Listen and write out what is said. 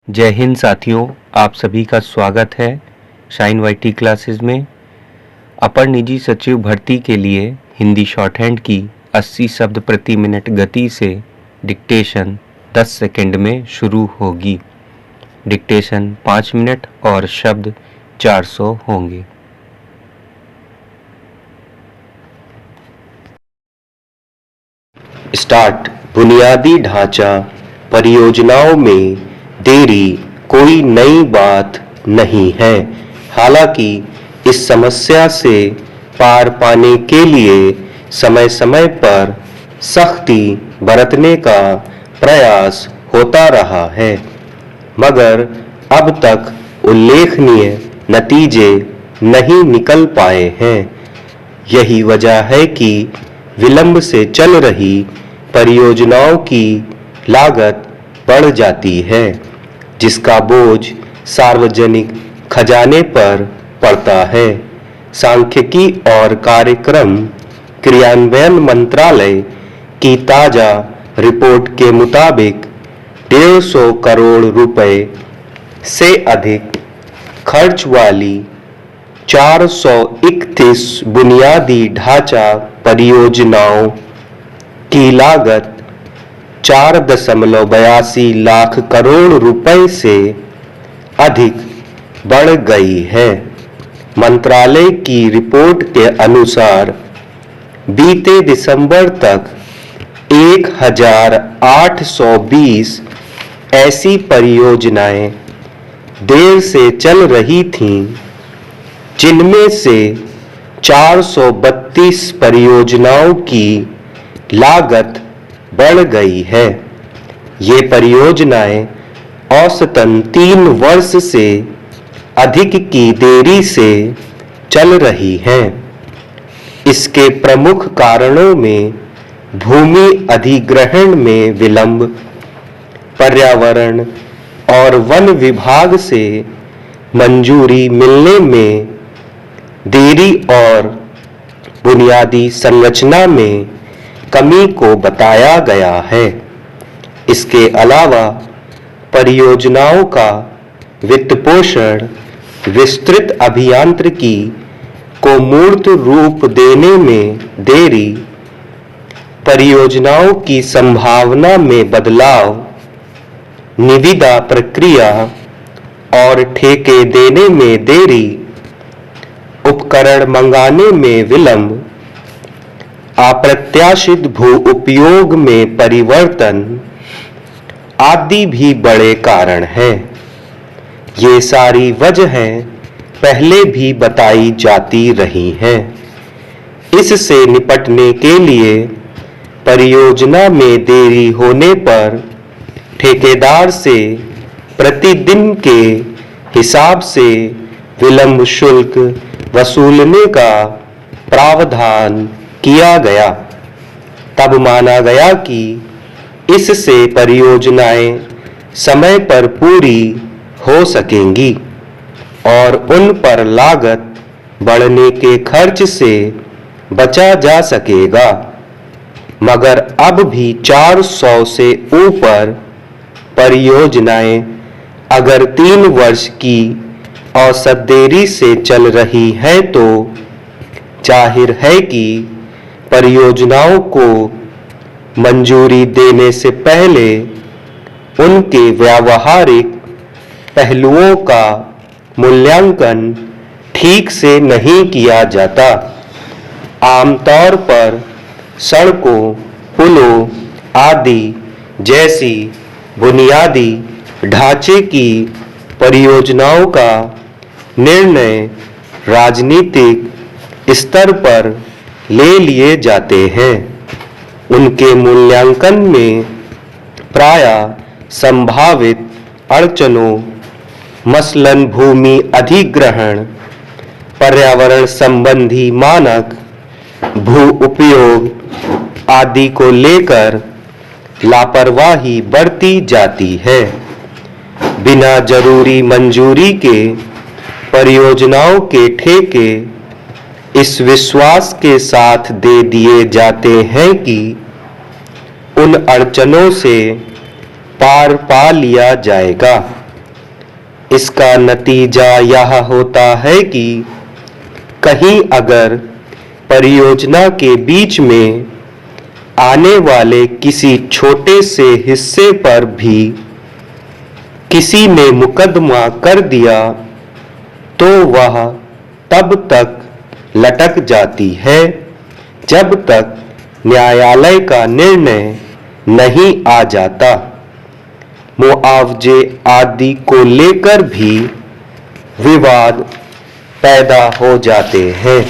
जय हिंद साथियों, आप सभी का स्वागत है शाइन वाईटी क्लासेस में। अपर निजी सचिव भर्ती के लिए हिंदी शॉर्ट हैंड की 80 शब्द प्रति मिनट गति से डिक्टेशन 10 सेकंड में शुरू होगी। डिक्टेशन 5 मिनट और शब्द 400 होंगे। स्टार्ट। बुनियादी ढांचा परियोजनाओं में देरी कोई नई बात नहीं है। हालांकि इस समस्या से पार पाने के लिए समय समय पर सख्ती बरतने का प्रयास होता रहा है, मगर अब तक उल्लेखनीय नतीजे नहीं निकल पाए हैं। यही वजह है कि विलंब से चल रही परियोजनाओं की लागत बढ़ जाती है, जिसका बोझ सार्वजनिक खजाने पर पड़ता है। सांख्यिकी और कार्यक्रम क्रियान्वयन मंत्रालय की ताजा रिपोर्ट के मुताबिक 150 करोड़ रुपए से अधिक खर्च वाली 431 बुनियादी ढांचा परियोजनाओं की लागत 4.82 लाख करोड़ रुपए से अधिक बढ़ गई है। मंत्रालय की रिपोर्ट के अनुसार बीते दिसंबर तक 1820 ऐसी परियोजनाएं देर से चल रही थीं, जिनमें से 432 परियोजनाओं की लागत बढ़ गई है। ये परियोजनाएं औसतन 3 वर्ष से अधिक की देरी से चल रही हैं। इसके प्रमुख कारणों में भूमि अधिग्रहण में विलंब, पर्यावरण और वन विभाग से मंजूरी मिलने में देरी और बुनियादी संरचना में कमी को बताया गया है। इसके अलावा परियोजनाओं का वित्तपोषण विस्तृत अभियांत्रिकी को मूर्त रूप देने में देरी, परियोजनाओं की संभावना में बदलाव, निविदा प्रक्रिया और ठेके देने में देरी, उपकरण मंगाने में विलंब, अप्रत्याशित भू उपयोग में परिवर्तन आदि भी बड़े कारण हैं। ये सारी वजहें पहले भी बताई जाती रही हैं। इससे निपटने के लिए परियोजना में देरी होने पर ठेकेदार से प्रतिदिन के हिसाब से विलंब शुल्क वसूलने का प्रावधान किया गया। तब माना गया कि इससे परियोजनाएं समय पर पूरी हो सकेंगी और उन पर लागत बढ़ने के खर्च से बचा जा सकेगा। मगर अब भी 400 से ऊपर परियोजनाएं अगर 3 वर्ष की औसत देरी से चल रही है, तो जाहिर है कि परियोजनाओं को मंजूरी देने से पहले उनके व्यावहारिक पहलुओं का मूल्यांकन ठीक से नहीं किया जाता। आमतौर पर सड़कों, पुलों आदि जैसी बुनियादी ढांचे की परियोजनाओं का निर्णय राजनीतिक स्तर पर ले लिए जाते हैं। उनके मूल्यांकन में प्रायः संभावित अड़चनों, मसलन भूमि अधिग्रहण, पर्यावरण संबंधी मानक, भू उपयोग आदि को लेकर लापरवाही बरती जाती है। बिना जरूरी मंजूरी के परियोजनाओं के ठेके इस विश्वास के साथ दे दिए जाते हैं कि उन अड़चनों से पार पा लिया जाएगा। इसका नतीजा यह होता है कि कहीं अगर परियोजना के बीच में आने वाले किसी छोटे से हिस्से पर भी किसी ने मुकदमा कर दिया तो वह तब तक लटक जाती है जब तक न्यायालय का निर्णय नहीं आ जाता। मुआवजे आदि को लेकर भी विवाद पैदा हो जाते हैं।